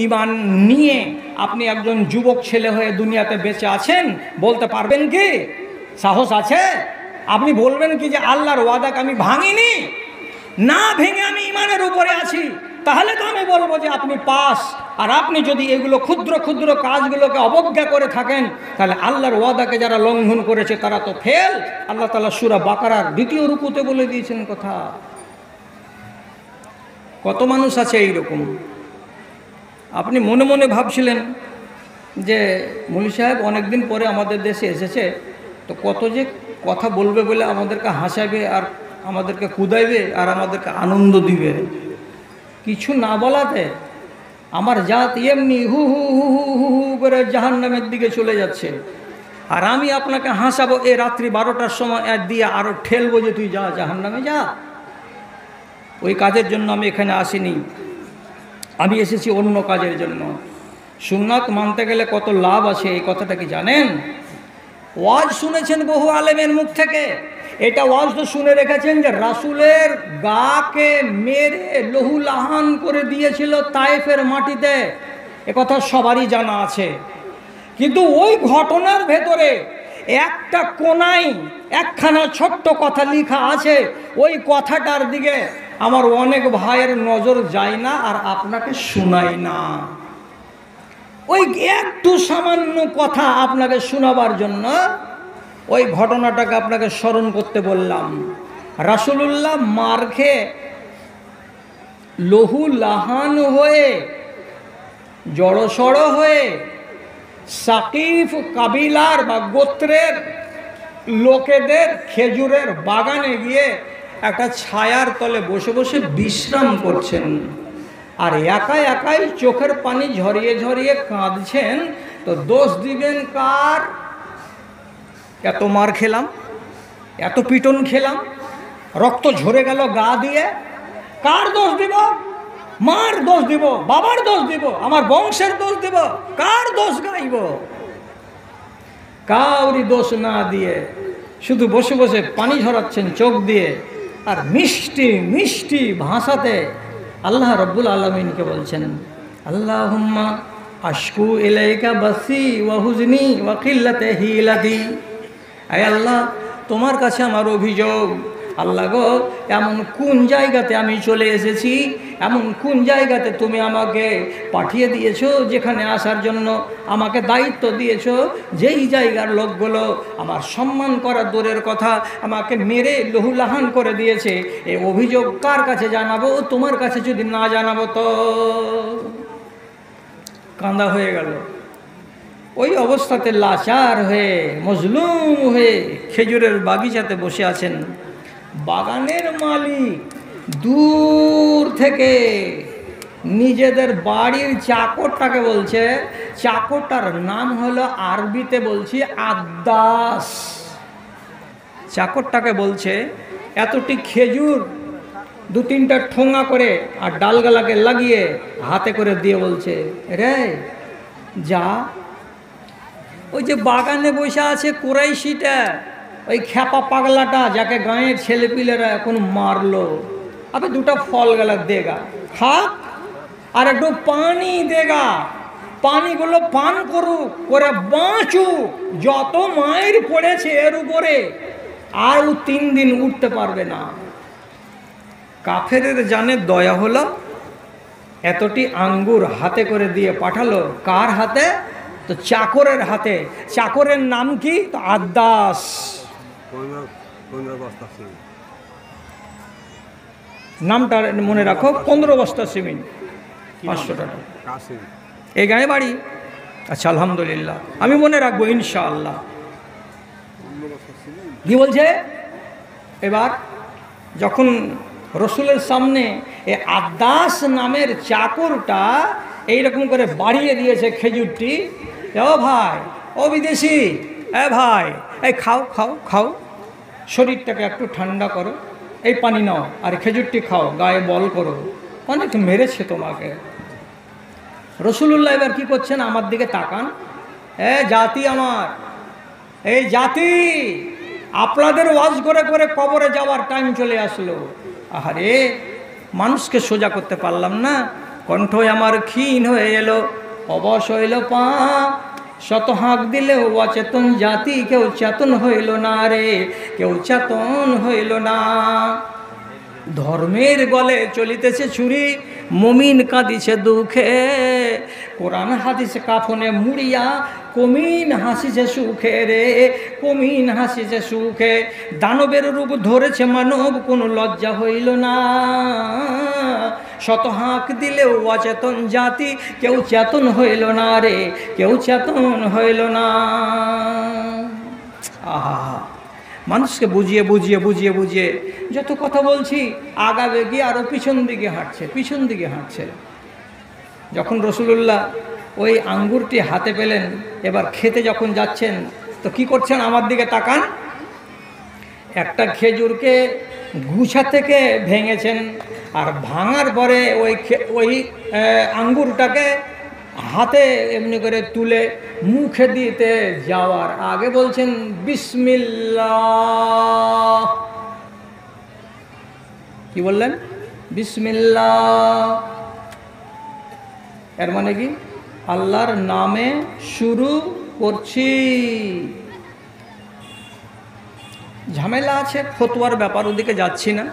ঈমান নিয়ে আপনি একজন যুবক ছেলে হয়ে দুনিয়াতে বেঁচে আছেন, বলতে পারবেন কি? সাহস আছে? আপনি বলবেন কি যে আল্লাহর ওয়াদাকে আমি ভাঙিনি, না ভেঙে আমি ঈমানের উপরে আছি? তাহলে তো আমি বলবো যে আপনি পাস। আর আপনি যদি এগুলো ক্ষুদ্র ক্ষুদ্র কাজগুলোকে অবজ্ঞা করে থাকেন, তাহলে আল্লাহর ওয়াদাকে যারা লঙ্ঘন করেছে তারা তো ফেল। আল্লাহ তাআলা সূরা বাকারার ২য় রুকুতে বলে দিয়েছেন কথা। কত মানুষ আছে এইরকম। আপনি মনে মনে ভাবছিলেন যে মৌলভী সাহেব অনেকদিন পরে আমাদের দেশে এসেছে, তো কত যে কথা বলবে বলে আমাদেরকে হাসাবে আর আমাদেরকে কুদাইবে আর আমাদেরকে আনন্দ দিবে। কিছু না বলাতে আমার জাত এমনি হু হু হু হু হু হু করে জাহান্নামের দিকে চলে যাচ্ছে, আর আমি আপনাকে হাসাবো এই রাত্রি 12টার সময় দিয়ে আরও ঠেলবো যে তুই যা জাহান্নামে যা। ওই কাজের জন্য আমি এখানে আসিনি, আমি এসেছি অন্য কাজের জন্য। সুন্নাত মানতে গেলে কত লাভ আছে এই কথাটা কি জানেন? ওয়াজ শুনেছেন বহু আলেমের মুখ থেকে, এটা ওয়াজ তো শুনে রেখেছেন যে রাসূলের গাকে মেরে লহুলাহান করে দিয়েছিল তায়েফের মাটিতে, একথা সবারই জানা আছে। কিন্তু ওই ঘটনার ভেতরে একটা কোনায় একখানা ছোট্ট কথা লেখা আছে, ওই কথাটার দিকে আমার অনেক ভাইয়ের নজর যায় না আর আপনাকে শোনাই না। ওই একটু সামান্য কথা আপনাকে শোনাবার জন্য ওই ঘটনাটাকে আপনাকে স্মরণ করতে বললাম। রাসূলুল্লাহ মার খেয়ে লহু লাহান হয়ে জড়সড় হয়ে সাকিফ কাবিলার বা গোত্রের লোকেদের খেজুরের বাগানে গিয়ে একটা ছায়ার তলে বসে বসে বিশ্রাম করছেন, আর একা একাই চোখের পানি ঝরিয়ে ঝরিয়ে কাঁদছেন। তো দোষ দিবেন কার? এত মার খেলাম, এত পিটন খেলাম, রক্ত ঝরে গেল গা দিয়ে, কার দোষ দিব? মার দোষ দিব, বাবার দোষ দিব, আমার বংশের দোষ দিব? কার দোষ গাইব? কাউরি দোষ না দিয়ে শুধু বসে বসে পানি ঝরাচ্ছেন চোখ দিয়ে, আর মিষ্টি মিষ্টি ভাষাতে আল্লাহ রব্বুল আলামিনকে বলছেন, আল্লাহুম্মা আশকু ইলাইকা বাসি ওয়া হুজনি ওয়া কিল্লাতি হিলাতি। আয় আল্লাহ, তোমার কাছে আমার অভিযোগ। আল্লাহ গো, এমন কোন জায়গাতে আমি চলে এসেছি, এমন কোন জায়গাতে তুমি আমাকে পাঠিয়ে দিয়েছো, যেখানে আসার জন্য আমাকে দায়িত্ব দিয়েছো, যেই জায়গার লোকগুলো আমার সম্মান করার দূরের কথা আমাকে মেরে লহুলাহান করে দিয়েছে, এই অভিযোগ কার কাছে জানাবো? তোমার কাছে যদি না জানাবো তো? কাঁদা হয়ে গেল। ওই অবস্থাতে লাচার হয়ে মজলুম হয়ে খেজুরের বাগিচাতে বসে আছেন। বাগানের মালিক দূর থেকে নিজেদের বাড়ির চাকরটাকে বলছে, চাকরটার নাম হলো আরবিতে বলছি আদ্দাস। চাকরটাকে বলছে এতটি খেজুর 2-3টা ঠোঙা করে আর ডালগালাকে লাগিয়ে হাতে করে দিয়ে বলছে, রে যা, ওই যে বাগানে বসে আছে কুরাইশিটা, ওই খ্যাপা পাগলাটা যাকে গাঁয়ের ছেলেপিলেরা এখন মারলো, আবে 2টা ফল গেলা দেগা, খা, আর একটু পানি দেগা, পানিগুলো পান করুক, করে বাঁচুক। যত মায়ের পড়েছে এর উপরে, আর ও 3 দিন উঠতে পারবে না। কাফেরের জানে দয়া হলো, এতটি আঙ্গুর হাতে করে দিয়ে পাঠালো। কার হাতে? তো চাকরের হাতে। চাকরের নাম কি? তো আদ্দাস। নামটা মনে রাখো, 15 বস্তা সিমেন্ট, 500 টাকা। এই গায়ে বাড়ি? আচ্ছা, আলহামদুলিল্লাহ, আমি মনে রাখবো ইনশাআল্লাহ। কি বলছে? এবার যখন রসুলের সামনে এই আদ্দাস নামের চাকরটা এইরকম করে বাড়িয়ে দিয়েছে খেজুরটি, ও ভাই, ও বিদেশি, এ ভাই, এই খাও খাও খাও, শরীরটাকে একটু ঠান্ডা করো, এই পানি নাও আর খেজুরটি খাও, গায়ে বল করো, অনেক মেরেছে তোমাকে। রসুলুল্লাহ এবার কি করছেন? আমার দিকে তাকান। এ জাতি আমার, এই জাতি, আপনাদের ওয়াজ করে করে কবরে যাওয়ার টাইম চলে আসলো। আহারে, মানুষকে সোজা করতে পারলাম না, কণ্ঠ আমার ক্ষীণ হয়ে এলো, অবশ হইল পা, শত হাঁক দিলেও অচেতন জাতি, কেউ চেতন হইল না রে, কেউ চেতন হইল না। ধর্মের গলে চলিতেছে ছুরি, মুমিন কাঁদিছে দুঃখে, কোরআন হাদিস কাফনে মুড়িয়া, কমিন হাসিছে সুখে রে, কমিন হাসিছে সুখে। দানবের রূপ ধরেছে মানব, কোনো লজ্জা হইল না, শত হাঁক দিলেও অচেতন জাতি, কেউ চেতন হইল না রে, কেউ চেতন হইল না। আহা, মানুষকে বুঝিয়ে বুঝিয়ে বুঝিয়ে বুঝিয়ে যত কথা বলছি, আগাবে গিয়ে আরও পিছন দিকে হাঁটছে, পিছন দিকে হাঁটছে। যখন রসুলুল্লাহ ওই আঙ্গুরটি হাতে পেলেন, এবার খেতে যখন যাচ্ছেন, তো কি করছেন আমার দিকে তাকান, একটা খেজুরকে গুছা থেকে ভেঙেছেন, আর ভাঙার পরে ওই আঙ্গুরটাকে হাতে এমনি করে তুলে মুখে দিতে যাওয়ার আগে বলছেন বিসমিল্লাহ। কি বললেন? বিসমিল্লাহ। এর মানে কি? আল্লাহর নামে শুরু করছি। ঝামেলা আছে, ফতোয়ার ব্যাপার, ওদিকে যাচ্ছি না।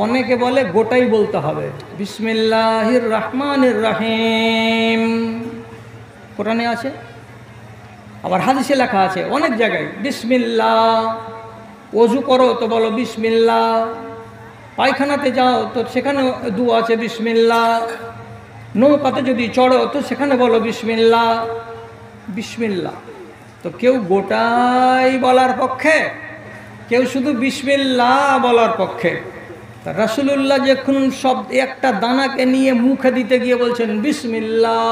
অনেকে বলে গোটাই বলতে হবে, বিসমিল্লাহির রহমানির রহিম, কোরআনে আছে, আবার হাদিসে লেখা আছে অনেক জায়গায় বিসমিল্লাহ। ওযু করো তো বলো বিসমিল্লাহ, পায়খানাতে যাও তো সেখানে দোয়া আছে বিসমিল্লাহ, নৌকাতে যদি চড়ো তো সেখানে বলো বিসমিল্লাহ। বিসমিল্লাহ তো কেউ গোটাই বলার পক্ষে, কেউ শুধু বিসমিল্লাহ বলার পক্ষে। রাসূলুল্লাহ যখন সব একটা দানাকে নিয়ে মুখে দিতে গিয়ে বলছেন বিসমিল্লাহ,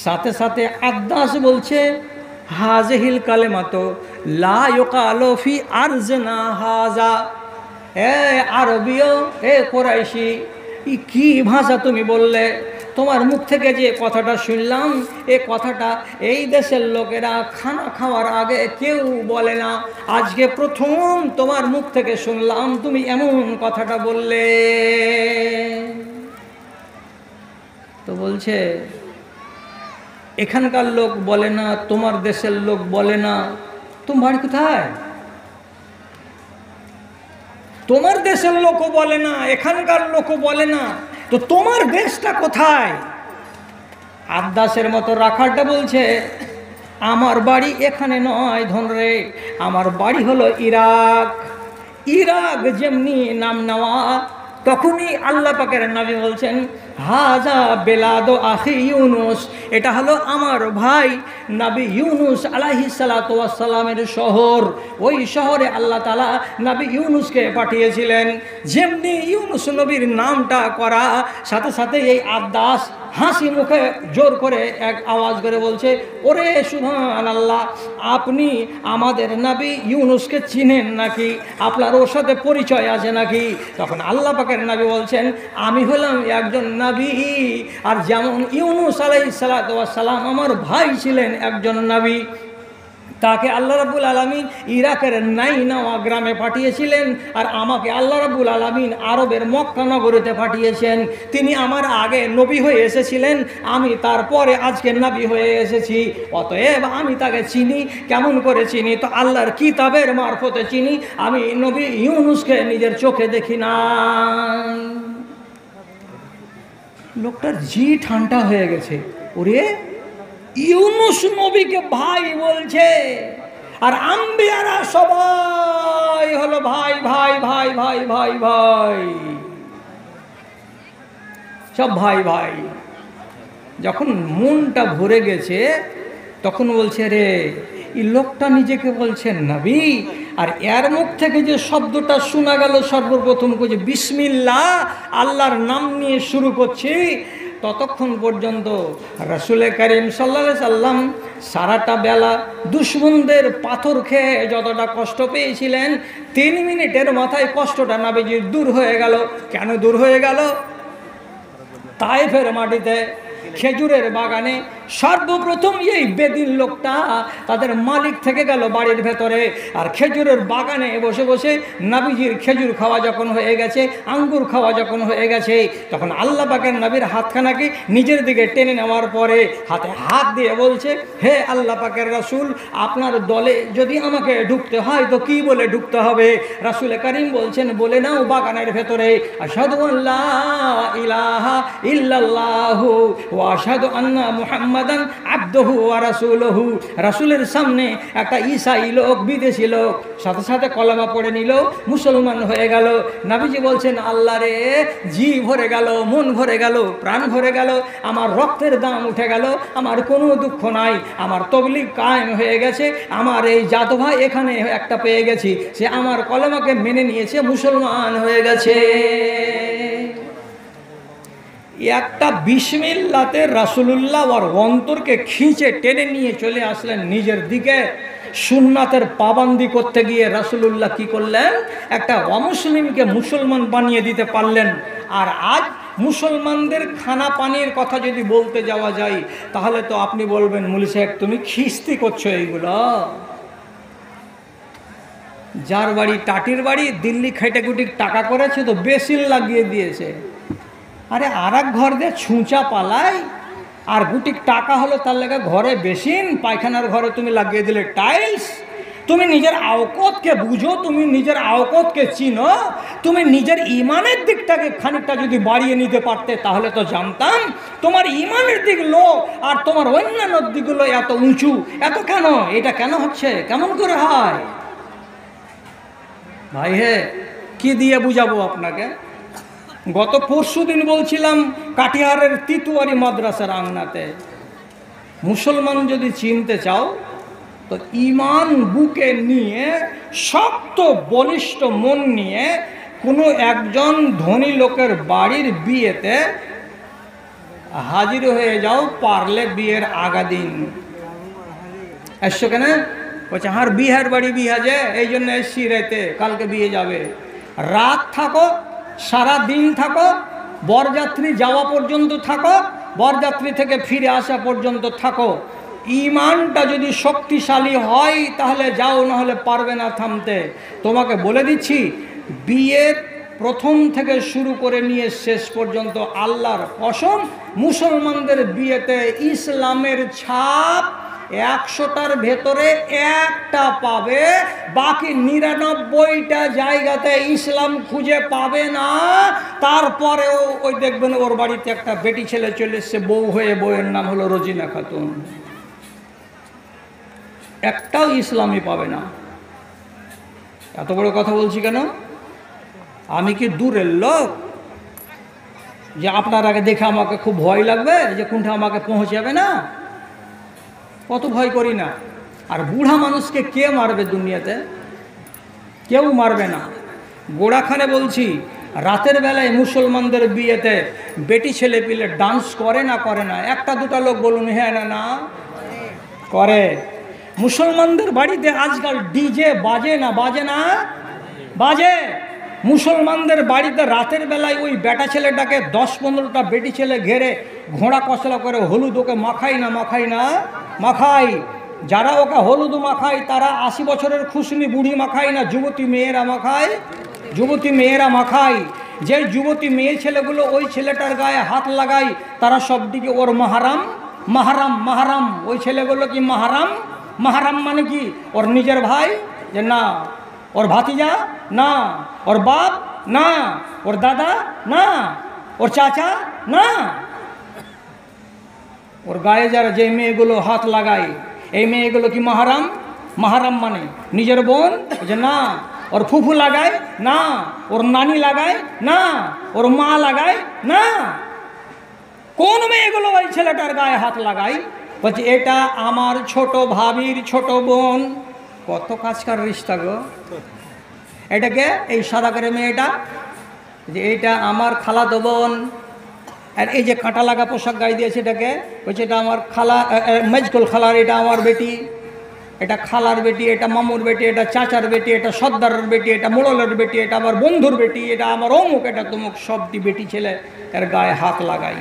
সাথে সাথে আদ্দাস বলছে হাজিহিল কালেমাতো লা ইউকালু ফি আরজিনা হাজা। এ আরবীয়, এ কোরাইশি, কি ভাষা তুমি বললে? তোমার মুখ থেকে যে কথাটা শুনলাম, এ কথাটা এই দেশের লোকেরা খানা খাওয়ার আগে কেউ বলে না, আজকে প্রথম তোমার মুখ থেকে শুনলাম তুমি এমন কথাটা বললে। তো বলছে এখানকার লোক বলে না, তোমার দেশের লোক বলে না, তোমার বাড়ি কোথায়? তোমার দেশের লোকও বলে না, এখানকার লোকও বলে না, তো তোমার দেশটা কোথায়? আদ্দাসের মতো রাখালটা বলছে আমার বাড়ি এখানে নয় ধনরে, আমার বাড়ি হলো ইরাক। ইরাক যেমনি নাম নেওয়া, তখনই আল্লাহ পাকের নবী বলছেন হাজা বেলাদো আখি ইউনুস, এটা হলো আমার ভাই নবী ইউনুস আলাইহিস সালাতু ওয়াস সালামের শহর। ওই শহরে আল্লাহ তাআলা নবী ইউনুসকে পাঠিয়েছিলেন। যেমনি ইউনুস নবীর নামটা করা, সাথে সাথে এই আদ্দাস হাসি মুখে জোর করে এক আওয়াজ করে বলছে ওরে সুবহানাল্লাহ, আপনি আমাদের নবী ইউনুসকে চিনেন নাকি? আপনার ওর সাথে পরিচয় আছে নাকি? তখন আল্লাহ পাকের নবী বলছেন আমি হলাম একজন নবী, আর যেমন ইউনুস আলাইহিস সালাতু ওয়াস সালাম আমার ভাই ছিলেন একজন নবী, তাকে আল্লাহ রাব্বুল আলামিন ইরাকের নাইনাওয়া গ্রামে পাঠিয়েছিলেন, আর আমাকে আল্লাহ রাব্বুল আলামিন আরবের মক্কা নগরীতে পাঠিয়েছেন। তিনি আমার আগে নবী হয়ে এসেছিলেন, আমি তারপরে আজকে নবী হয়ে এসেছি। অতএব আমি তাকে চিনি। কেমন করে চিনি? তো আল্লাহর কিতাবের মারফতে চিনি। আমি নবী ইউনুসকে নিজের চোখে দেখি না। লোকটার জি ঠান্ডা হয়ে গেছে, ওরে ইউনুস নবীকে ভাই বলছে, আর আম্বিয়ারা সবাই হলো ভাই ভাই ভাই ভাই ভাই ভাই, সব ভাই ভাই। যখন মনটা ভরে গেছে তখন বলছে রে এই লোকটা নিজেকে বলছেন নবী, আর এর মুখ থেকে যে শব্দটা শোনা গেল সর্বপ্রথম যে বিসমিল্লাহ, আল্লাহর নাম নিয়ে শুরু করছি, ততক্ষণ পর্যন্ত রাসূল করিম সাল্লাল্লাহু আলাইহি সাল্লাম সারাটা বেলা দুশমনদের পাথর খেয়ে যতটা কষ্ট পেয়েছিলেন, 3 মিনিটের মাথায় কষ্টটা নবীজির দূর হয়ে গেল। কেন দূর হয়ে গেল? তায়েফের মাটিতে খেজুরের বাগানে সর্বপ্রথম এই বেদিন লোকটা তাদের মালিক থেকে গেল বাড়ির ভেতরে, আর খেজুরের বাগানে বসে বসে নবীজির খেজুর খাওয়া যখন হয়ে গেছে, আঙ্গুর খাওয়া যখন হয়ে গেছে, তখন আল্লাহ পাকের নবীর হাতখানাকে নিজের দিকে টেনে নেওয়ার পরে হাতে হাত দিয়ে বলছে, হে আল্লাহ পাকের রাসূল, আপনার দলে যদি আমাকে ঢুকতে হয় তো কি বলে ঢুকতে হবে? রাসূল করিম বলছেন, বলে নাও বাগানের ভেতরে, আশহাদু আল্লা ইলাহা ইল্লাল্লাহু ওয়া আশহাদু আন্না মুহাম্মাদান আবদুহু ওয়া রাসূলুহু। রাসূলের সামনে একটা ঈসাই লোক, বিদেশি লোক, সাথে সাথে কলেমা পড়ে নিল, মুসলমান হয়ে গেল। নবীজি বলছেন, আল্লাহ রে, জি ভরে গেল, মন ভরে গেল, প্রাণ ভরে গেল, আমার রক্তের দাম উঠে গেল, আমার কোনো দুঃখ নাই, আমার তবলিগ কায়েম হয়ে গেছে, আমার এই জাত ভাই এখানে একটা পেয়ে গেছি, সে আমার কলেমাকে মেনে নিয়েছে, মুসলমান হয়ে গেছে। একটা বিসমিল্লাতে রাসূলুল্লাহ ওর অন্তরকে খিঁচে টেনে নিয়ে চলে আসলেন নিজের দিকে। সুন্নাতের পাবন্দি করতে গিয়ে রাসূলুল্লাহ কি করলেন? একটা অমুসলিমকে মুসলমান বানিয়ে দিতে পারলেন। আর আজ মুসলমানদের খানা পানির কথা যদি বলতে যাওয়া যায়, তাহলে তো আপনি বলবেন, মুলি সাহেব তুমি খিস্তি করছো এইগুলো। যার বাড়ি টাটির বাড়ি, দিল্লি খেটেকুটি টাকা করেছে তো বেসিন লাগিয়ে দিয়েছে। আরে আর এক ঘর দিয়ে ছুঁচা পালায়, আর গুটিক টাকা হলো তার লেগে ঘরে বেসিন, পায়খানার ঘরে তুমি লাগিয়ে দিলে টাইলস। তুমি নিজের আওকতকে বুঝো, তুমি নিজের আওকতকে চিনো, তুমি নিজের ইমানের দিকটাকে খানিকটা যদি বাড়িয়ে নিতে পারতে, তাহলে তো জানতাম তোমার ইমানের দিক লো আর তোমার অন্যান্য দিকগুলো এত উঁচু। এত কেন? এটা কেন হচ্ছে? কেমন করে হয় ভাই? হে, কি দিয়ে বুঝাবো আপনাকে? গত পরশু দিন বলছিলাম কাটিহারের তিতুয়ারি মাদ্রাসার আংনাতে, মুসলমান যদি চিনতে চাও তো ইমান বুকে নিয়ে, শক্ত বলিষ্ঠ মন নিয়ে কোনো একজন ধনী লোকের বাড়ির বিয়েতে হাজির হয়ে যাও, পারলে বিয়ের আগা দিন। এসছো কেন? বলছে, হার বিহার বাড়ি বিহা যে, এই জন্য এসছি রাতে, কালকে বিয়ে যাবে। রাত থাকো, সারা দিন থাকো, বরযাত্রী যাওয়া পর্যন্ত থাকো, বরযাত্রী থেকে ফিরে আসা পর্যন্ত থাকো। ইমানটা যদি শক্তিশালী হয় তাহলে যাও, না হলে পারবে না থামতে। তোমাকে বলে দিচ্ছি, বিয়ের প্রথম থেকে শুরু করে নিয়ে শেষ পর্যন্ত আল্লাহর কসম, মুসলমানদের বিয়েতে ইসলামের ছাপ 100টার ভেতরে একটা পাবে, বাকি 99টা জায়গাতে ইসলাম খুঁজে পাবে না। তারপরেও ওই দেখবেন ওর বাড়িতে একটা বেটি ছেলে চলে এসছে বউ হয়ে, বউয়ের নাম হলো রোজিনা খাতুন। একটাও ইসলামই পাবে না। এত বড় কথা বলছি কেন? আমি কি দূরের লোক যে আপনার আগে দেখে আমাকে খুব ভয় লাগবে যে কোনটা আমাকে পৌঁছাবে না? কত ভয় করি না। আর বুড়া মানুষকে কে মারবে দুনিয়াতে? কেউ মারবে না। গোড়াখানে বলছি, রাতের বেলায় মুসলমানদের বিয়েতে বেটি ছেলে পিলে ডান্স করে না? করে না? একটা দুটা লোক বলুন হ্যাঁ না না করে। মুসলমানদের বাড়িতে আজকাল ডিজে বাজে না? বাজে না? বাজে। মুসলমানদের বাড়িতে রাতের বেলায় ওই বেটা ছেলেটাকে 10-15টা বেটি ছেলে ঘেরে ঘোড়া কসলা করে হলুদ ওকে মাখাই না? মাখাই না? মাখাই। যারা ওকে হলুদ মাখায় তারা 80 বছরের খুশনি বুড়ি মাখায় না, যুবতী মেয়েরা মাখায়। যুবতী মেয়েরা মাখায়। যে যুবতী মেয়ে ছেলেগুলো ওই ছেলেটার গায়ে হাত লাগায়, তারা সবদিকে ওর মাহারাম। মাহারাম মাহারাম ওই ছেলেগুলো কি মাহারাম? মাহারাম মানে কি? ওর নিজের ভাই যে না, ওর ভাতিজা না, ওর বাপ না, ওর দাদা না, ওর চাচা না। ওর গায়ে যারা যে মেয়েগুলো হাত লাগায়, এই মেয়েগুলো কি মাহারাম? মাহারাম মানে নিজের বোন যে না, ওর ফুফু লাগায় না, ওর নানি লাগায় না, ওর মা লাগায় না। কোন মেয়েগুলো ওই ছেলেটার গায়ে হাত লাগায়? বলছে এটা আমার ছোট ভাবির ছোট বোন। কত কাজকার রিশতা গো। এটাকে এই সাদা করে মেয়েটা যে এইটা আমার খালাতো বোন। আর এই যে কাঁটা লাগা পোশাক গায়ে দিয়েছে এটাকে, বলছে এটা আমার খালা, মেজকুল খালার, এটা আমার বেটি, এটা খালার বেটি, এটা মামুর বেটি, এটা চাচার বেটি, এটা সর্দারের বেটি, এটা মোড়লের বেটি, এটা আমার বন্ধুর বেটি, এটা আমার অমুক, এটা তমুক, সবটি বেটি ছেলে এর গায়ে হাত লাগাই।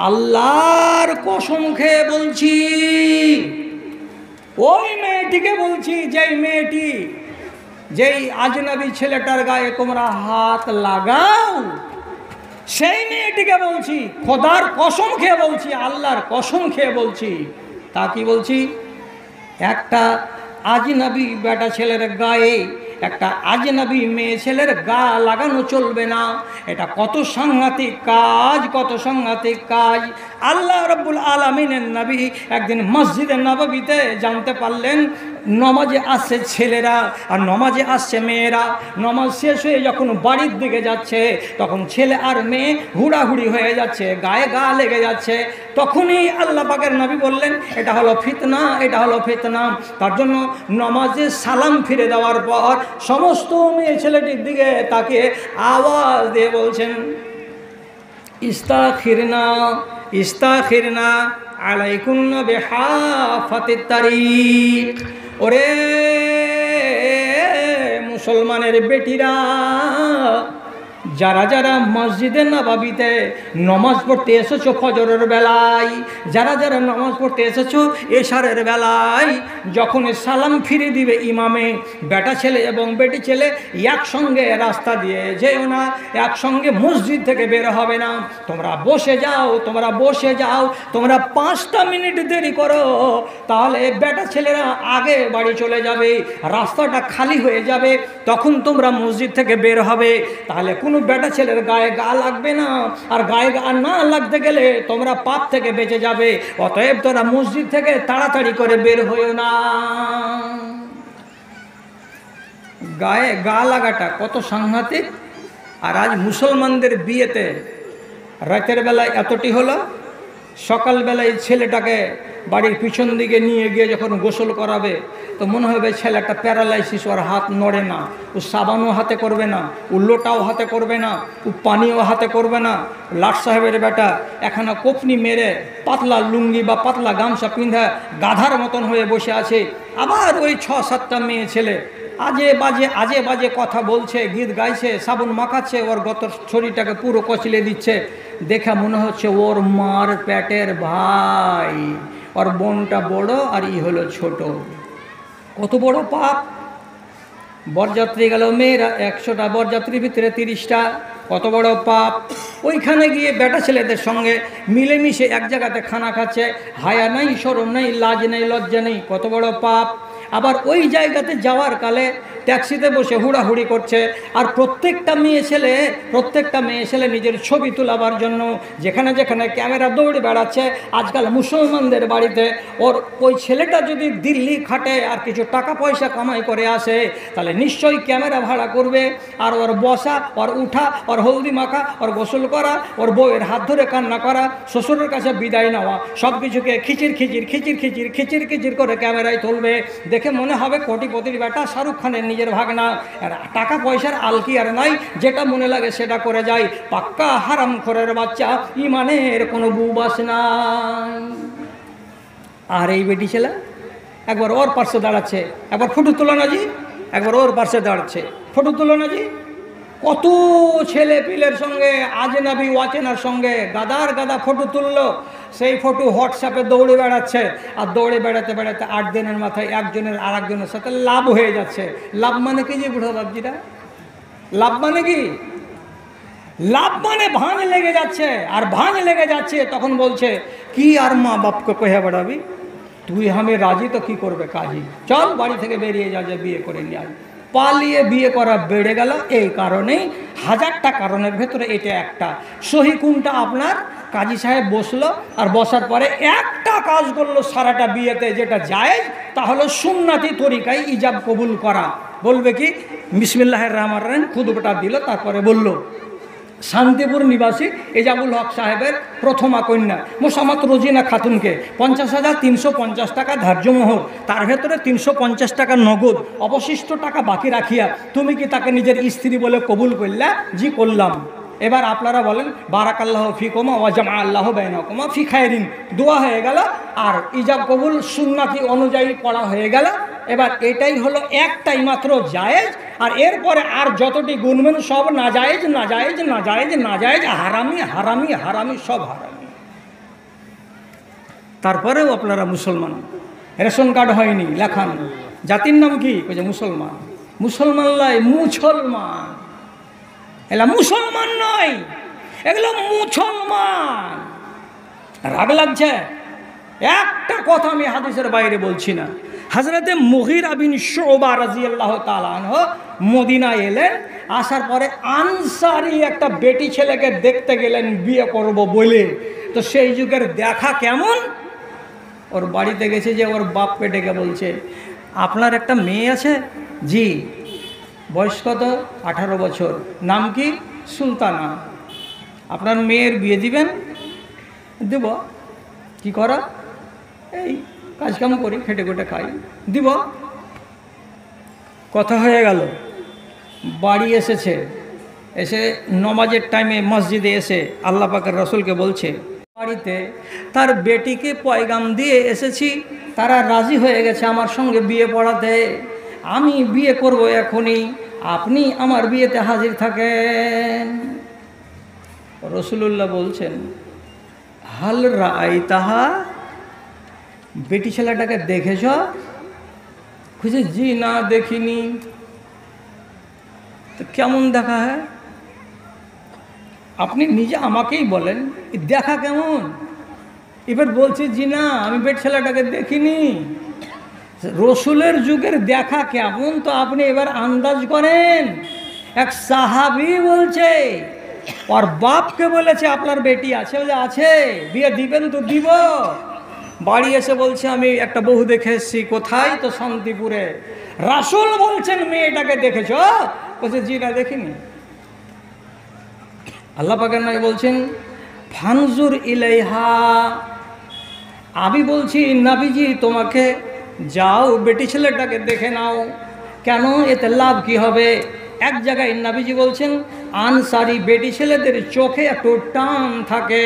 আল্লাহর কসম খেয়ে বলছি, ওই মেয়েটিকে বলছি, যেই মেয়েটি, যেই আজনবী ছেলেটার গায়ে তোমরা হাত লাগাও, সেই মেয়েটিকে বলছি, খোদার কসম খেয়ে বলছি, আল্লাহর কসম খেয়ে বলছি। তা কি বলছি? একটা আজনবী বেটা ছেলের গায়ে একটা আজনবী মেয়ে ছেলের গা লাগানো চলবে না। এটা কত সাংঘাতিক কাজ, কত সাংঘাতিক কাজ। আল্লাহ রাব্বুল আলামিনের নবী একদিন মসজিদে নববীতে জানতে পারলেন নমাজে আসছে ছেলেরা আর নমাজে আসছে মেয়েরা। নমাজ শেষ হয়ে যখন বাড়ির দিকে যাচ্ছে তখন ছেলে আর মেয়ে হুড়াহুড়ি হয়ে যাচ্ছে, গায়ে গা লেগে যাচ্ছে। তখনই আল্লাহ পাকের নবী বললেন, এটা হলো ফিতনা, এটা হলো ফিতনা। তার জন্য নমাজে সালাম ফিরে দেওয়ার পর সমস্ত মেয়ে ছেলেটির দিকে তাকে আওয়াজ দিয়ে বলছেন, ইস্তাখিরনা ইস্তাখিরনা আলাইকুন্না বিহাফাতিত তারিক। ওরে মুসলমানের বেটিরা, যারা যারা মসজিদে নববীতে নমাজ পড়তে এসেছো ফজরের বেলায়, যারা যারা নমাজ পড়তে এসেছো এশারের বেলায়, যখন সালাম ফিরে দিবে ইমামে, বেটা ছেলে এবং বেটি ছেলে একসঙ্গে রাস্তা দিয়ে যেও না, একসঙ্গে মসজিদ থেকে বের হবে না। তোমরা বসে যাও, তোমরা বসে যাও। তোমরা 5টা মিনিট দেরি করো তাহলে বেটা ছেলেরা আগে বাড়ি চলে যাবে, রাস্তাটা খালি হয়ে যাবে, তখন তোমরা মসজিদ থেকে বের হবে। তাহলে কোনো বেটা ছেলের গায়ে গা লাগবে না, আর গায়ে গা না লাগতে গেলে তোমরা পাপ থেকে বেঁচে যাবে। অতএব তোরা মসজিদ থেকে তাড়াতাড়ি করে বের হইও না। গায়ে গা লাগাটা কত সাংঘাতিক। আর আজ মুসলমানদের বিয়েতে রাতের বেলায় এতটি হলো, সকালবেলায় ছেলেটাকে বাড়ির পিছন দিকে নিয়ে গিয়ে যখন গোসল করাবে তো মনে হবে ছেলেটা প্যারালাইসিস, ওর হাত নড়ে না, ও সাবানও হাতে করবে না, ও লোটাও হাতে করবে না, ও পানিও হাতে করবে না। লাট সাহেবের বেটা এখানে কোপনি মেরে পাতলা লুঙ্গি বা পাতলা গামছা পিন্ধা গাধার মতন হয়ে বসে আছে। আবার ওই 6-7টা মেয়ে ছেলে আজে বাজে কথা বলছে, গীত গাইছে, সাবুন মাখাচ্ছে, ওর গত শরীরটাকে পুরো কচলে দিচ্ছে। দেখা মনে হচ্ছে ওর মার পেটের ভাই, ওর বোনটা বড় আর ই হলো ছোট। কত বড় পাপ। বরযাত্রী গেল মেয়েরা 100টা, বরযাত্রীর ভিতরে 30টা, কত বড় পাপ। ওইখানে গিয়ে বেটা ছেলেদের সঙ্গে মিলেমিশে এক জায়গাতে খানা খাচ্ছে, হায়া নাই, শরম নাই, লাজ নেই, লজ্জা নেই, কত বড় পাপ। আবার ওই জায়গাতে যাওয়ার কালে ট্যাক্সিতে বসে হুড়াহুড়ি করছে, আর প্রত্যেকটা মেয়ে ছেলে নিজের ছবি তোলাবার জন্য যেখানে যেখানে ক্যামেরা দৌড়ে বেড়াচ্ছে। আজকাল মুসলমানদের বাড়িতে ওই ছেলেটা যদি দিল্লি খাটে আর কিছু টাকা পয়সা কামাই করে আসে তাহলে নিশ্চয়ই ক্যামেরা ভাড়া করবে, আর ওর বসা, ওর উঠা, ওর হলদি মাখা, ওর গোসল করা, ওর বউয়ের হাত ধরে কান্না করা, শ্বশুরের কাছে বিদায় নেওয়া, সব কিছুকে খিচির করে ক্যামেরায় তুলবে। দেখে মনে হবে কোটিপতির বেটা, শাহরুখ খানের নিজের ভাগনা। টাকা পয়সার আলকি আর নাই, যেটা মনে লাগে সেটা করে যায়। পাক্কা হারামখোরের বাচ্চা, ইমানের কোনো বুবাস নাই। আর এই বেটি ছেলে একবার ওর পাশে দাঁড়াচ্ছে, একবার ফটো তোলো না জি, একবার ওর পাশে দাঁড়াচ্ছে, ফটো তোলো না জি। কত ছেলে পিলের সঙ্গে, আজনবী ওয়াচেনার সঙ্গে গাদার গাদা ফটো তুললো। সেই ফটো হোয়াটসঅ্যাপে দৌড়ে বেড়াচ্ছে, আর দৌড়ে বেড়াতে 8 দিনের মাথায় একজনের আর একজনের সাথে লাভ হয়ে যাচ্ছে। লাভ মানে কি যে বুড়ো বাবজিরা, লাভ মানে কি? লাভ মানে ভাঁজ লেগে যাচ্ছে, আর ভাঁজ লেগে যাচ্ছে তখন বলছে কি আর মা বাপকে কহে বেড়াবি, তুই আমি রাজি তো কি করবে কাজী, চল বাড়ি থেকে বেরিয়ে যা, যে বিয়ে করে নিয়ে আয়। পালিয়ে বিয়ে করা বেড়ে গেল এই কারণেই। 1000টা কারণের ভেতরে এটা একটা। সহি কোনটা আপনার? কাজী সাহেব বসলো, আর বসার পরে একটা কাজ করলো সারাটা বিয়েতে, যেটা জায়েজ, তা হলো সুন্নাতি তরিকায় ইজাব কবুল করা। বলবে কি বিসমিল্লাহির রহমানির রহিম, খুতবাটা দিল, তারপরে বলল শান্তিপুর নিবাসী এজাবুল হক সাহেবের প্রথমা কন্যা মোসাম্মত রোজিনা খাতুনকে 50,350 টাকা ধার্য মোহর, তার ভেতরে 350 টাকা নগদ, অবশিষ্ট টাকা বাকি রাখিয়া তুমি কি তাকে নিজের স্ত্রী বলে কবুল করলা? জি করলাম। এবার আপনারা বলেন বারাকাল্লাহ ফিকুমা ওয়া জামা আল্লাহ বাইনাকুমা ফি খায়রিন, দোয়া হয়ে গেল, আর ইজাব কবুল সুন্নাতি অনুযায়ী পড়া হয়ে গেল। এবার এটাই হলো একটাই মাত্র জায়েজ, আর এরপরে আর যতটি গুনবেন সব নাজায়েজ, হারামি, সব হারামি। তারপরেও আপনারা মুসলমান, রেশন কার্ড হয়নি, লেখান জাতির নাম কি, বলছে মুসলমান। মুসলমান লাই মুসলমান, এলা মুসলমান নয়, এগুলো মুসলমান। রাগ লাগছে? একটা কথা আমি হাদিসের বাইরে বলছি না। হযরতে মুগীরা বিন শুবা রাদিয়াল্লাহু তাআলা আনহু মদিনায় এলেন, আসার পরে আনসারি একটা বেটি ছেলেকে দেখতে গেলেন বিয়ে করব বলে। তো সেই যুগের দেখা কেমন, ওর বাড়িতে গেছে যে ওর বাপকে ডেকে বলছে, আপনার একটা মেয়ে আছে? জি। বয়স কত? 18 বছর। নাম কি? সুলতানা। আপনার মেয়ের বিয়ে দিবেন? দেব। কি করা? এই কাজকাম করি, খেটে খুটে খাই, দিব। কথা হয়ে গেল। বাড়ি এসেছে, এসে নমাজের টাইমে মসজিদে এসে আল্লাহ পাকের রসুলকে বলছে, বাড়িতে তার বেটিকে পয়গাম দিয়ে এসেছি, তারা রাজি হয়ে গেছে আমার সঙ্গে বিয়ে পড়াতে, আমি বিয়ে করব এখনই, আপনি আমার বিয়েতে হাজির থাকেন। রসুলুল্লাহ বলছেন, হাল রাআইতাহা, বেটি ছেলেটাকে দেখেছ? খুঁজে, জি না দেখিনি। তো কেমন দেখা হয়? আপনি নিজে আমাকেই বলেন দেখা কেমন। এবার বলছে, জি না আমি বেটি ছেলেটাকে দেখিনি। রসুলের যুগের দেখা কেমন তো আপনি এবার আন্দাজ করেন। এক সাহাবী বলছে, ওর বাপকে বলেছে আপনার বেটি আছে? বলে আছে। বিয়ে দিবেন? তো দিব। বাড়ি এসে বলছে, আমি একটা বহু দেখে এসেছি। কোথায়? তো শান্তিপুরে। রাসূল বলছেন, মেয়েটাকে দেখেছ? বলছে, জি না দেখিনি। আল্লাহ পাকের নবী বলছেন, ফানজুর ইলাইহা, আমি বলছি নবীজি তোমাকে যাও বেটি ছেলেটাকে দেখে নাও। কেন? এতে লাভ কি হবে? এক জায়গায় নবীজি বলছেন, আনসারি বেটি ছেলেদের চোখে একটু টান থাকে,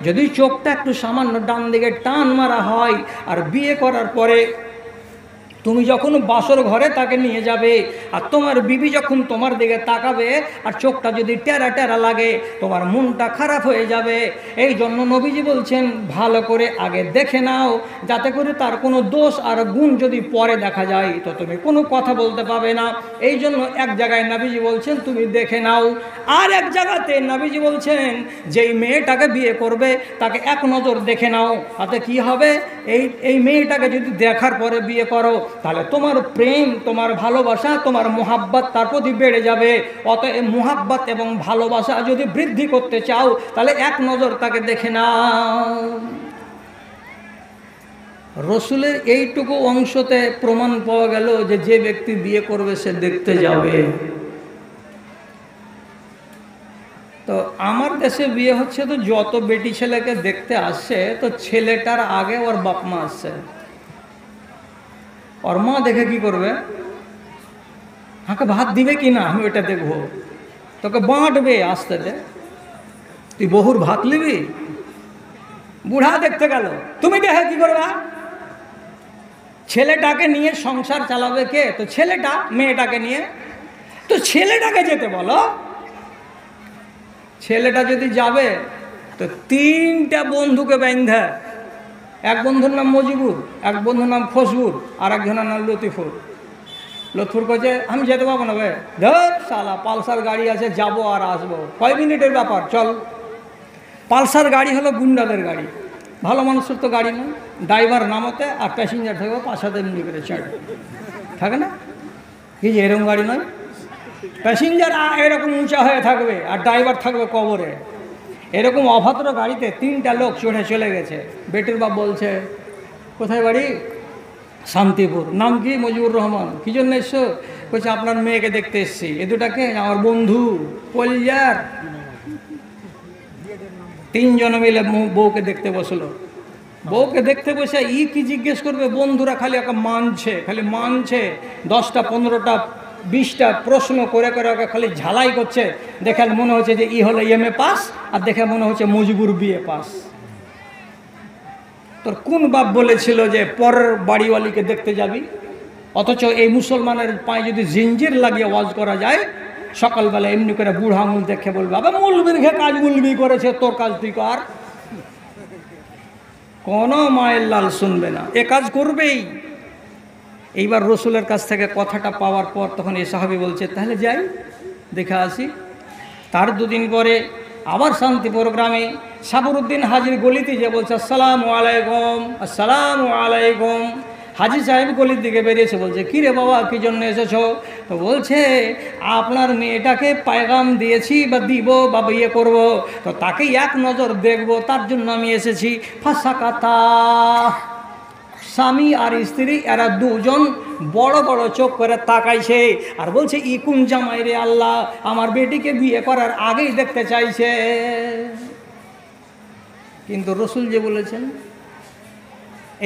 যদি চোখটা একটু সামান্য ডান দিকে টান মারা হয়, আর বিয়ে করার পরে তুমি যখন বাসর ঘরে তাকে নিয়ে যাবে, আর তোমার বিবি যখন তোমার দিকে তাকাবে আর চোখটা যদি টেরা টেরা লাগে, তোমার মনটা খারাপ হয়ে যাবে। এই জন্য নবীজি বলছেন, ভালো করে আগে দেখে নাও, যাতে করে তার কোনো দোষ আর গুণ যদি পরে দেখা যায় তো তুমি কোনো কথা বলতে পাবে না। এই জন্য এক জায়গায় নবীজি বলছেন তুমি দেখে নাও, আর এক জায়গাতে নবীজি বলছেন যেই মেয়েটাকে বিয়ে করবে তাকে এক নজর দেখে নাও। তাতে কি হবে? এই মেয়েটাকে যদি দেখার পরে বিয়ে করো, তাহলে তোমার প্রেম, তোমার ভালোবাসা, তোমার মোহাব্বত তার প্রতি বেড়ে যাবে। অতএব মোহাব্বত এবং ভালোবাসা যদি বৃদ্ধি করতে চাও, তাহলে এক নজর তাকে দেখে নাও। রসুলের এইটুকু অংশতে প্রমাণ পাওয়া গেল যে যে ব্যক্তি বিয়ে করবে সে দেখতে যাবে। তো আমার দেশে বিয়ে হচ্ছে, তো যত বেটি ছেলেকে দেখতে আসছে, তো ছেলেটার আগে ওর বাপ মা আসছে। ওর মা দেখে কি করবে? হাঁকে ভাত দিবে কি না আমি ওইটা দেখবো। তোকে বাঁটবে আসতে দে, তুই বহুর ভাত নিবি? বুড়া দেখতে গেল, তুমি দেখে কি করবে? ছেলেটাকে নিয়ে সংসার চালাবে কে? তো ছেলেটা। মেয়েটাকে নিয়ে তো ছেলেটাকে যেতে বলো। ছেলেটা যদি যাবে তো 3টা বন্ধুকে বাঁধে, এক বন্ধুর নাম মজিবুর, এক বন্ধুর নাম খসবুর, আর একজনের নাম লতিফুর। লতিফুর কয়েছে, আমি যেতে পারবো না ভাই, ধর শালা পালসার গাড়ি আছে, যাবো আর আসবো, কয় মিনিটের ব্যাপার, চল। পালসার গাড়ি হলো গুন্ডাদের গাড়ি, ভালো মানুষের তো গাড়ি না। ড্রাইভার নামতে আর প্যাসেঞ্জার থাকবে 5-7 এমনি করে ছেড়ে থাকে না, কি যে এরকম গাড়ি নয়। প্যাসেঞ্জার এরকম উঁচা হয়ে থাকবে আর ড্রাইভার থাকবে কবরে। এরকম অভদ্র গাড়িতে 3টা লোক চড়ে চলে গেছে। বেটির বাপ বলছে, কোথায় বাড়ি? শান্তিপুর। নাম কি? মজিবুর রহমান। কী জন্য এসছো? বলছে আপনার মেয়েকে দেখতে এসছি। এ দুটাকে? আমার বন্ধু কলজার। 3 জন মিলে বউকে দেখতে বসলো। বউকে দেখতে বসে কি জিজ্ঞেস করবে? বন্ধুরা খালি ওকে মানছে, খালি মানছে। 10টা 15টা 20টা প্রশ্ন করে করে ওকে খালি ঝালাই করছে। দেখে মনে হচ্ছে যে হলো এমএ পাস, আর দেখে মনে হচ্ছে মজিবুর বিএ পাস। তোর কোন বাপ বলেছিল যে পরের বাড়িওয়ালিকে দেখতে যাবি? অথচ এই মুসলমানের পায়ে যদি জিঞ্জির লাগিয়ে ওয়াজ করা যায়, সকালবেলা এমনি করে বুড়া আঙুল দেখে বলবে, আবার মৌলবীর ঘে কাজ মৌলবী করেছে, তোর কাজ তুই কর। কোনো মায়ের লাল শুনবে না, এ কাজ করবেই। এইবার রসুলের কাছ থেকে কথাটা পাওয়ার পর তখন এ সাহাবী বলছে তাহলে যাই দেখে আসি। তার দুদিন পরে আবার শান্তিপুর গ্রামে সাবরুদ্দিন হাজির গলিতে যে বলছে আসসালামু আলাইকুম, আসসালামু আলাইকুম। হাজি সাহেব গলির দিকে বেরিয়েছে, বলছে কী রে বাবা, কী জন্য এসেছো? তো বলছে আপনার মেয়েটাকে পায়গাম দিয়েছি বা দিব বা বিয়ে করব, তো তাকে এক নজর দেখব, তার জন্য আমি এসেছি। ফাঁসা কাতা, স্বামী আর স্ত্রী এরা দুজন বড় বড় চোখ করে তাকাইছে আর বলছে ইকুন জামাই রে আল্লাহ, আমার বেটিকে বিয়ে করার আগেই দেখতে চাইছে। কিন্তু রসুল যে বলেছেন,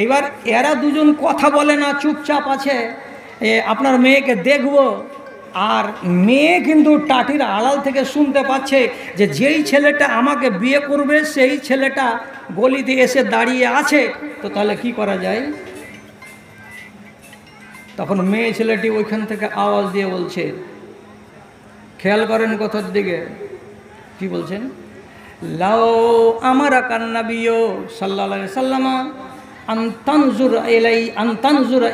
এইবার এরা দুজন কথা বলে না, চুপচাপ আছে, আপনার মেয়েকে দেখব। আর মেয়ে কিন্তু টাটির আড়াল থেকে শুনতে পাচ্ছে যে যেই ছেলেটা আমাকে বিয়ে করবে সেই ছেলেটা গলিতে এসে দাঁড়িয়ে আছে, তো তাহলে কি করা যায়? তখন মেয়ে ছেলেটি ওইখান থেকে আওয়াজ দিয়ে বলছে, খেয়াল করেন কথার দিকে, কি বলছেন? লাও আমারা কান্নাবিও সাল্লাল্লাহু আলাইহি সাল্লাম আন্তানজুর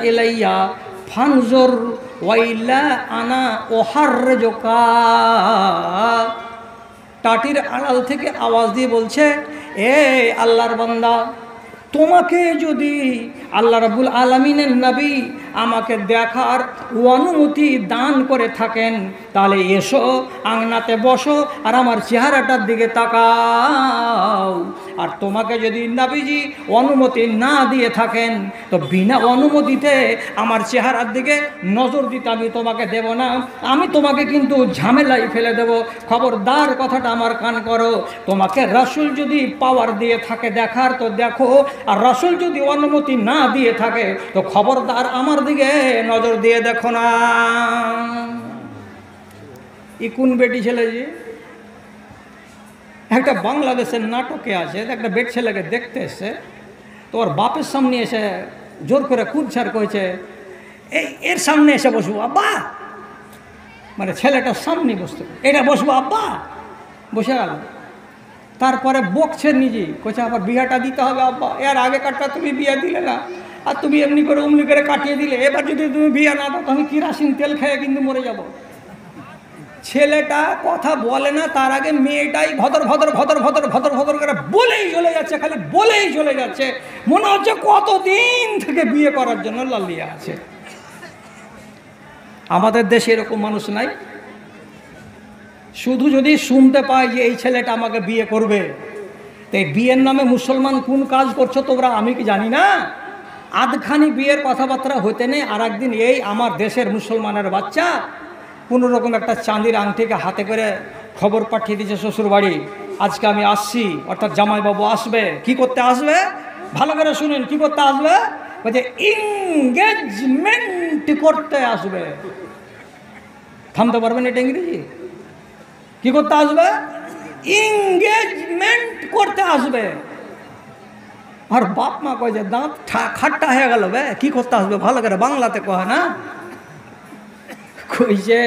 ইলাইয়া ফানজুর ওয়াইলা আনা ওহারজুকা। টাটির আড়াল থেকে আওয়াজ দিয়ে বলছে, এ আল্লাহর বান্দা, তোমাকে যদি আল্লাহ রাব্বুল আলামিনের নবী আমাকে দেখার অনুমতি দান করে থাকেন তাহলে এসো, আংনাতে বসো আর আমার চেহারাটার দিকে তাকাও। আর তোমাকে যদি নবীজি অনুমতি না দিয়ে থাকেন তো বিনা অনুমতিতে আমার চেহারার দিকে নজর দিতে আমি তোমাকে দেব না, আমি তোমাকে কিন্তু ঝামেলায় ফেলে দেব। খবরদার, কথাটা আমার কান করো। তোমাকে রাসূল যদি পাওয়ার দিয়ে থাকে দেখার তো দেখো, আর রাসূল যদি অনুমতি না দিয়ে থাকে তো খবরদার আমার দিকে নজর দিয়ে দেখো না। ইকুন বেটি ছেলে যে একটা বাংলাদেশের নাটকে আছে, একটা বেট ছেলেকে দেখতে এসছে, তো ওর বাপের সামনে এসে জোর করে কুদছাড় করেছে, এর সামনে এসে বসবো আব্বা, মানে ছেলেটার সামনে বসতে, এটা বসবো আব্বা, বসে গেল। তারপরে বকছে নিজে, কোচা আবার বিয়াটা দিতে হবে আব্বা, এর আগে কাটটা তুমি বিয়া দিলে না, আর তুমি এমনি করে অমনি করে কাটিয়ে দিলে, এবার যদি তুমি বিয়া না দাও তো আমি কিরাসিন তেল খেয়ে কিন্তু মরে যাব। ছেলেটা কথা বলে না, তার আগে মেয়েটাই ভদর ভদর ভদর ভদর ভদর ভদর করে বলেই চলে যাচ্ছে, খালি বলেই চলে যাচ্ছে, মনে হচ্ছে কতদিন থেকে বিয়ে করার জন্য লালিয়ে আছে। আমাদের দেশে এরকম মানুষ নাই? শুধু যদি শুনতে পাই যে এই ছেলেটা আমাকে বিয়ে করবে, তো এই বিয়ের নামে মুসলমান কোন কাজ করছো তোমরা আমি কি জানি না? আধখানি বিয়ের কথাবার্তা হইতে নেই, আর একদিন এই আমার দেশের মুসলমানের বাচ্চা কোনো রকম একটা চাঁদির আংটিকে হাতে করে খবর পাঠিয়ে দিয়েছে শ্বশুর বাড়ি, আজকে আমি আসছি, অর্থাৎ জামাইবাবু আসবে। কি করতে আসবে? ভালো করে শুনেন, কি করতে আসবে? বলছে এনগেজমেন্ট করতে আসবে। থামতে পারবেন এটা ইংরেজি? কি করতে আসবে? এনগেজমেন্ট করতে আসবে। আর বাপ মা কয় যে দাঁত খাট্টা হয়ে গেল, বে কি করতে আসবে, ভালো করে বাংলাতে কয় না। কইছে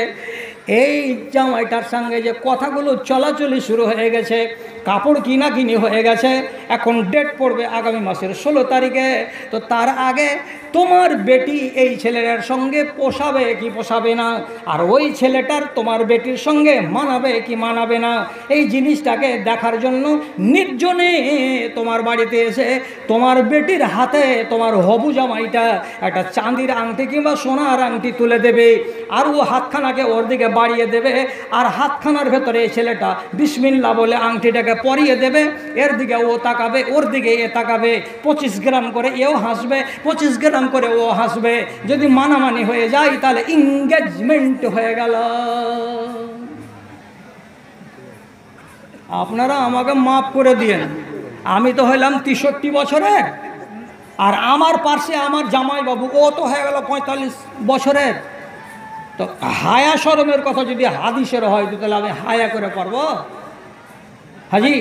এই জামাইটার সঙ্গে যে কথাগুলো চলাচলি শুরু হয়ে গেছে, কাপড় কিনা কিনি হয়ে গেছে, এখন ডেট পড়বে আগামী মাসের 16 তারিখে, তো তার আগে তোমার বেটি এই ছেলেটার সঙ্গে পোষাবে কি পোষাবে না, আর ওই ছেলেটার তোমার বেটির সঙ্গে মানাবে কি মানাবে না, এই জিনিসটাকে দেখার জন্য নির্জনে তোমার বাড়িতে এসে তোমার বেটির হাতে তোমার হবু জামাইটা একটা চাঁদির আংটি কিংবা সোনার আংটি তুলে দেবে, আর ও হাতখানাকে ওর দিকে বাড়িয়ে দেবে, আর হাতখানার ভেতরে এই ছেলেটা বিসমিল্লাহ বলে আংটিটাকে পরিয়ে দেবে, এর দিকে ও তাকাবে, ওর দিকে এ তাকাবে, 25 গ্রাম করে এও হাসবে, 25 গ্রাম করে ও হাসবে। যদি মানামানি হয়ে যায় তাহলে এনগেজমেন্ট হয়ে গেল। আপনারা আমাকে মাফ করে দিয়েন, আমি তো হইলাম 63 বছরের, আর আমার পাশে আমার জামাইবাবু ও তো হয়ে গেল 45 বছরের। তো হায়া শরমের কথা যদি হাদিসের হয় তাহলে আমি হায়া করে পারবো? হাজি,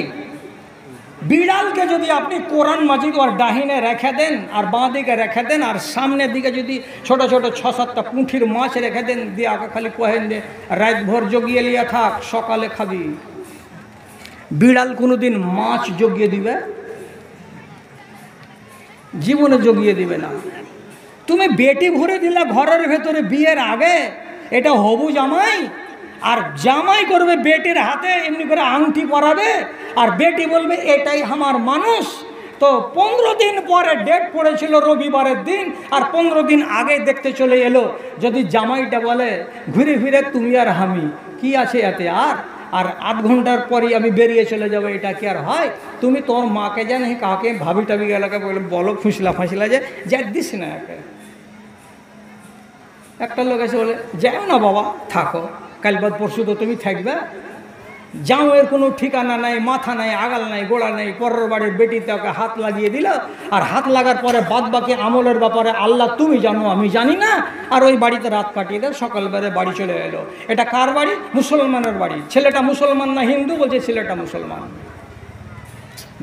বিড়ালকে যদি আপনি কোরআন মাজিদ ওর ডাহিনে রেখে দেন আর বাঁ দিকে রেখে দেন, আর সামনের দিকে যদি ছোট ছোট 6-7টা পুঁঠির মাছ রেখে দেন, দিয়ে আগে খালি কহেন যে রাত ভর জগিয়ে লিয়া থাক, সকালে খাবি, বিড়াল কোনোদিন মাছ জগিয়ে দিবে? জীবনে জগিয়ে দিবে না। তুমি বেটি ভরে দিলে ঘরের ভেতরে বিয়ের আগে, এটা হবু জামাই, আর জামাই করবে বেটির হাতে এমনি করে আংটি পরাবে, আর বেটি বলবে এটাই আমার মানুষ। তো 15 দিন পরে ডেট পড়েছিল রবিবারের দিন, আর 15 দিন আগে দেখতে চলে এলো। যদি জামাইটা বলে ঘুরে ফিরে তুমি আর আমি, কি আছে এতে আর 8 ঘন্টার পরেই আমি বেরিয়ে চলে যাবো, এটা কি আর হয়? তুমি তোর মাকে জানে কাকে ভাবি টাবি গেলাকে বলো ফুসলা ফাঁসিলা যে যাক দিস না একে। একটা লোক এসে বলে যাও না বাবা, থাকো, কাল বাদ পরশু তো তুমি থাকবে, যাও, এর কোনো ঠিকানা নাই, মাথা নাই, আগাল নাই, গোড়া নাই। পরের বাড়ির বেটিতে ওকে হাত লাগিয়ে দিল, আর হাত লাগার পরে বাদ বাকি আমলের ব্যাপারে আল্লাহ তুমি জানো, আমি জানি না। আর ওই বাড়িতে রাত কাটিয়ে দেয়, সকালবেলা বাড়ি চলে এলো। এটা কার বাড়ি? মুসলমানের বাড়ি। ছেলেটা মুসলমান না হিন্দু? বলছে ছেলেটা মুসলমান।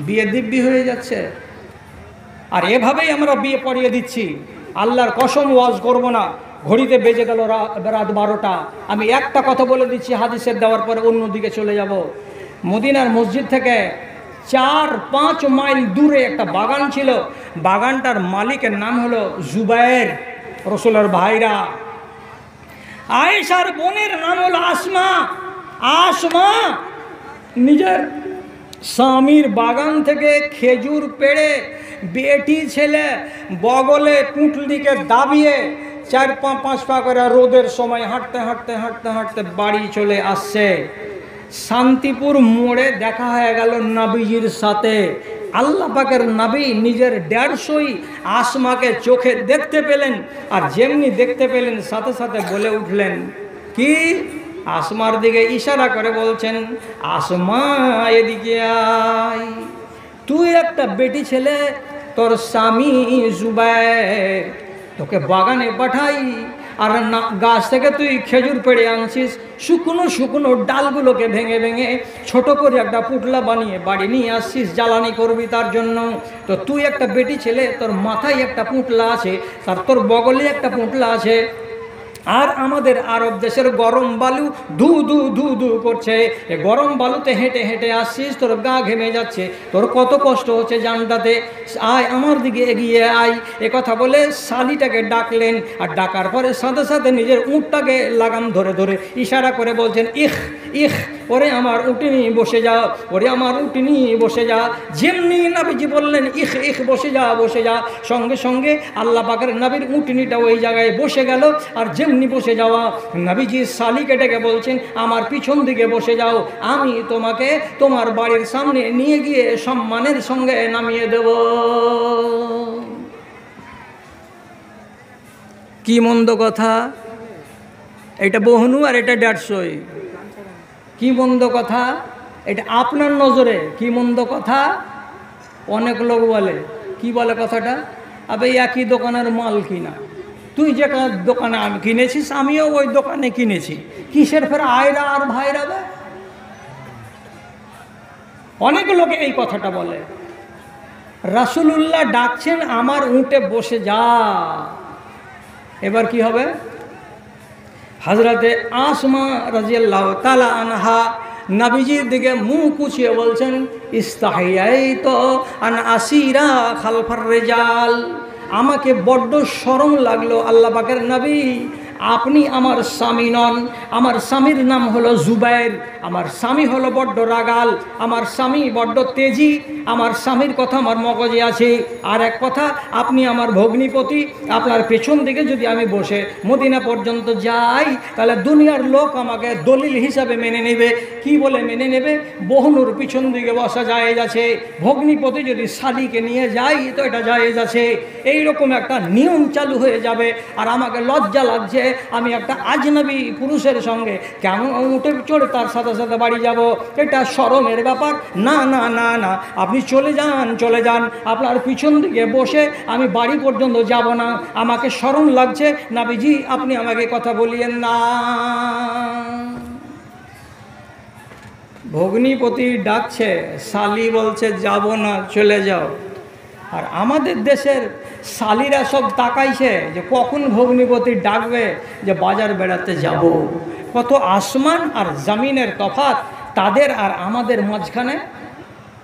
বিয়ে দিব্যি হয়ে যাচ্ছে। আর এভাবেই আমরা বিয়ে পড়িয়ে দিচ্ছি। আল্লাহর কসম ওয়াজ করব না, ঘড়িতে বেজে গেল রাত 12টা। আমি একটা কথা বলে দিচ্ছি, হাদিসের দেওয়ার পরে অন্যদিকে চলে যাব। মদিনার মসজিদ থেকে 4-5 মাইল দূরে একটা বাগান ছিল। বাগানটার মালিকের নাম হলো জুবায়ের, রসুলের ভাইরা। আয়েশার বোনের নাম হলো আসমা। আসমা নিজের স্বামীর বাগান থেকে খেজুর পেড়ে বেটি ছেলে বগলে পুঁটলিকে দাবিয়ে 4-5 পা করে রোদের সময় হাঁটতে হাঁটতে হাঁটতে হাঁটতে বাড়ি চলে আসছে। শান্তিপুর মোড়ে দেখা হয়ে গেল নবীজির সাথে। আল্লাহ পাকের নবী নিজের 150ই আসমাকে চোখে দেখতে পেলেন, আর যেমনি দেখতে পেলেন সাথে সাথে বলে উঠলেন, কি? আসমার দিকে ইশারা করে বলছেন, আসমা এদিকে আয়, তুই একটা বেটি ছেলে, তোর স্বামী জুবায়ের তোকে বাগানে পাঠাই, আর না গাছ থেকে তুই খেজুর পেড়ে আনছিস, শুকনো শুকনো ডালগুলোকে ভেঙে ভেঙে ছোট করে একটা পুটলা বানিয়ে বাড়ি নিয়ে আসছিস, জ্বালানি করবি তার জন্য। তো তুই একটা বেটি ছেলে, তোর মাথায় একটা পুটলা আছে, আর তোর বগলে একটা পুটলা আছে, আর আমাদের আরব দেশের গরম বালু ধু ধু ধু ধু করছে, এ গরম বালুতে হেঁটে হেঁটে আসছিস, তোর গা ঘেমে যাচ্ছে, তোর কত কষ্ট হচ্ছে জানটাতে, আয় আমার দিকে এগিয়ে আয়। এ কথা বলে শালিটাকে ডাকলেন, আর ডাকার পরে সাথে সাথে নিজের উঁটটাকে লাগাম ধরে ধরে ইশারা করে বলছেন, ইখ ইখ, ওরে আমার উটিনি বসে যা, ওরে আমার উটিনি বসে যা। যেমনি নবীজি বললেন ইখ ইখ, বসে যা বসে যা, সঙ্গে সঙ্গে আল্লাহ পাকের নবীর উটিনিটা ওই জায়গায় বসে গেল। আর যেমনি বসে যাওয়া, নবীজি শালিকে ডেকে বলছেন, আমার পিছন দিকে বসে যাও, আমি তোমাকে তোমার বাড়ির সামনে নিয়ে গিয়ে সম্মানের সঙ্গে নামিয়ে দেব। কি মন্দ কথা! এটা বহনু আর এটা 150। কি মন্দ কথা! এটা আপনার নজরে কি মন্দ কথা? অনেক লোক বলে, কি বলে কথাটা, আবে একই দোকানের মাল কিনা, তুই যে দোকানে আমি কিনেছিস আমিও ওই দোকানে কিনেছি, কিসের ফের আয়রা আর ভাইরাবে? অনেক লোকে এই কথাটা বলে। রাসূলুল্লাহ ডাকছেন, আমার উঁটে বসে যা। এবার কি হবে? হযরতে আসমা রাদিয়াল্লাহু তাআলা আনহা নবীজির দিকে মুখ কুঁচিয়ে বলছেন, ইস্তাহিয়াইতু আন আসিরা খালফার রিজাল, আমাকে বড্ড শরম লাগলো আল্লাহ পাকের নবী, আপনি আমার স্বামী নন, আমার স্বামীর নাম হলো জুবায়ের, আমার স্বামী হলো বড্ড রাগাল, আমার স্বামী বড্ড তেজি, আমার স্বামীর কথা আমার মগজে আছে। আর এক কথা, আপনি আমার ভগ্নিপতি, আপনার পেছন দিকে যদি আমি বসে মদিনা পর্যন্ত যাই, তাহলে দুনিয়ার লোক আমাকে দলিল হিসাবে মেনে নেবে। কি বলে মেনে নেবে? বহনুর পিছন দিকে বসা জায়েজ আছে, ভগ্নিপতি যদি শালিকে নিয়ে যাই তো এটা জায়েজ আছে। এইরকম একটা নিয়ম চালু হয়ে যাবে। আর আমাকে লজ্জা লাগছে, আমি একটা আজনবী পুরুষের সঙ্গে কেমন উঠে চড়ে তার সাথে সাথে বাড়ি যাব, এটা শরমের ব্যাপার। না না না না, আপনি চলে যান চলে যান, আপনার পিছন দিকে বসে আমি বাড়ি পর্যন্ত যাব না, আমাকে শরম লাগছে, নবীজি আপনি আমাকে কথা বলিয়েন না। ভগ্নিপতি ডাকছে, শালি বলছে যাব না, চলে যাও। আর আমাদের দেশের শালিরা সব তাকাইছে যে কখন ভগ্নিপতি ডাকবে যে বাজার বেড়াতে যাব। কত আসমান আর জমিনের তফাৎ তাদের আর আমাদের মাঝখানে।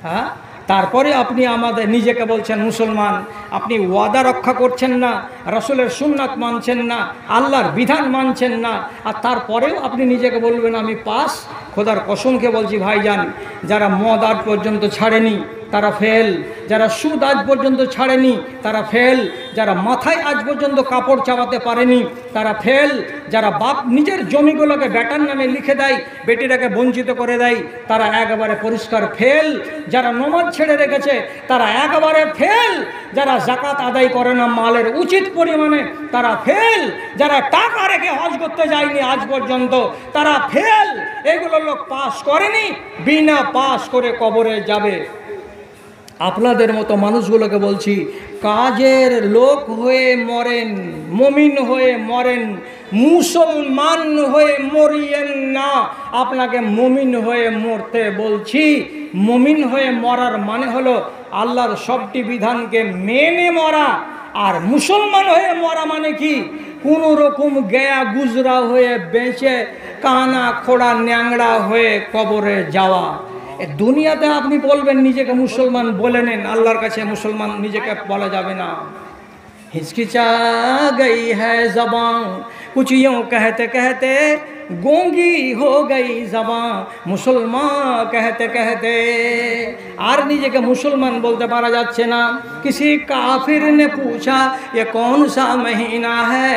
হ্যাঁ, তারপরে আপনি আমাদের নিজেকে বলছেন মুসলমান। আপনি ওয়াদা রক্ষা করছেন না, রাসূলের সুন্নাত মানছেন না, আল্লাহর বিধান মানছেন না, আর তারপরেও আপনি নিজেকে বলবেন আমি পাস। খোদার কসমকে বলছি ভাইজান, যারা মদ আজ পর্যন্ত ছাড়েনি তারা ফেল, যারা সুদ আজ পর্যন্ত ছাড়েনি তারা ফেল, যারা মাথায় আজ পর্যন্ত কাপড় চাপাতে পারেনি তারা ফেল, যারা বাপ নিজের জমিগুলোকে বেটার নামে লিখে দেয়, বেটিটাকে বঞ্চিত করে দেয়, তারা একেবারে পরিষ্কার ফেল, যারা নমাজ ছেড়ে রেখেছে তারা একেবারে ফেল, যারা জাকাত আদায় করে না মালের উচিত পরিমাণে তারা ফেল, যারা টাকা রেখে হজ করতে যায়নি আজ পর্যন্ত তারা ফেল। এগুলো লোক পাস করেনি, বিনা পাস করে কবরে যাবে। আপনাদের মতো মানুষগুলোকে বলছি, কাজের লোক হয়ে মরেন, মুমিন হয়ে মরেন, মুসলমান হয়ে মরিয়েন না। আপনাকে মুমিন হয়ে মরতে বলছি। মুমিন হয়ে মরার মানে হলো আল্লাহর সবটি বিধানকে মেনে মরা, আর মুসলমান হয়ে মরা মানে কি? কোনো রকম গেয়া গুজরা হয়ে বেঁচে কানা খোড়া ন্যাংড়া হয়ে কবরে যাওয়া। দুনিয়াতে আপনি বলবেন নিজেকে মুসলমান বলে নেন, আল্লাহর কাছে মুসলমান নিজেকে বলা যাবে না। हिचकिचा गई है ज़बां कुछ यूँ कहते कहते गूंगी हो गई ज़बां मुसलमान कहते कहते। আর নিজেকে মুসলমান বলতে পারা যাচ্ছে না। किसी काफिर ने पूछा ये कौन सा महीना है,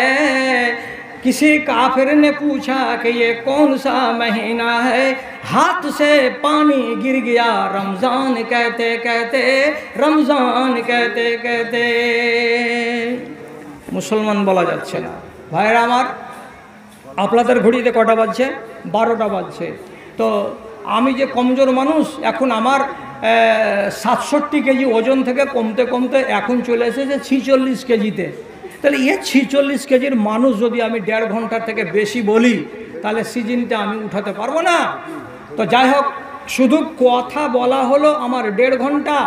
किसी काफिर ने पूछा कि ये कौन सा महीना है, हाथ से पानी गिर गया रमज़ान कहते कहते, रमज़ान कहते कहते। মুসলমান বলা যাচ্ছে না। ভাইরা আমার, আপনাদের ঘড়িতে কটা বাজছে? 12টা বাজছে। তো আমি যে কমজোর মানুষ, এখন আমার 67 কেজি ওজন থেকে কমতে কমতে এখন চলে এসেছে 46 কেজিতে। তাহলে 46 কেজির মানুষ যদি আমি 1.5 ঘন্টার থেকে বেশি বলি, তাহলে সিজনটা আমি উঠাতে পারবো না। তো যাই হোক, শুধু কথা বলা হলো আমার 1.5 ঘন্টা।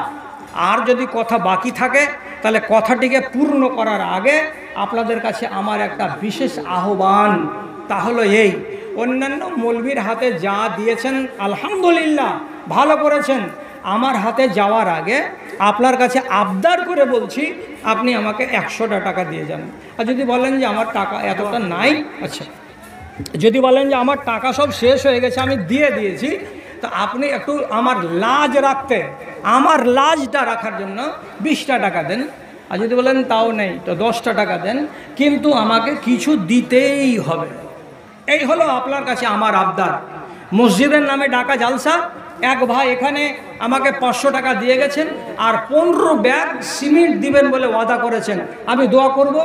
আর যদি কথা বাকি থাকে তাহলে কথাটিকে পূর্ণ করার আগে আপনাদের কাছে আমার একটা বিশেষ আহ্বান, তা হলো এই, অন্যান্য মৌলবীর হাতে যা দিয়েছেন আলহামদুলিল্লাহ ভালো করেছেন, আমার হাতে যাওয়ার আগে আপনার কাছে আবদার করে বলছি, আপনি আমাকে 100টা টাকা দিয়ে যান। আর যদি বলেন যে আমার টাকা এতটা নাই, আচ্ছা, যদি বলেন যে আমার টাকা সব শেষ হয়ে গেছে আমি দিয়ে দিয়েছি, তো আপনি একটু আমার লাজ রাখতে, আমার লাজটা রাখার জন্য 20টা টাকা দেন। আর যদি বলেন তাও নেই, তো 10টা টাকা দেন, কিন্তু আমাকে কিছু দিতেই হবে। এই হলো আপনার কাছে আমার আবদার। মসজিদের নামে ডাকা জালসা, এক ভাই এখানে আমাকে 500 টাকা দিয়ে গেছেন, আর 15 ব্যাগ সিমেন্ট দিবেন বলে ওয়াদা করেছেন। আমি দোয়া করব।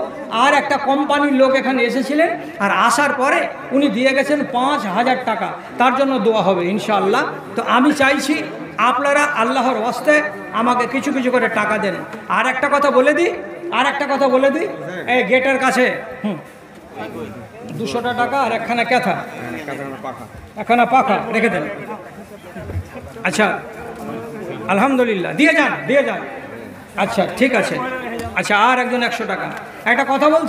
আর একটা কোম্পানির লোক এখানে এসেছিলেন, আর আসার পরে উনি দিয়ে গেছেন 5000 টাকা, তার জন্য দোয়া হবে ইনশাআল্লাহ। তো আমি চাইছি আপনারা আল্লাহর ওয়াস্তে আমাকে কিছু কিছু করে টাকা দেন। আর একটা কথা বলে দিই, এই গেটের কাছে 200টা টাকা আর একখানা ক্যাথা, একখানা পাখা রেখে দেন। আচ্ছা, আলহামদুলিল্লাহ, দিয়ে যান। আচ্ছা ঠিক আছে। আচ্ছা, আর একজন 100 টাকা। একটা কথা বলছি।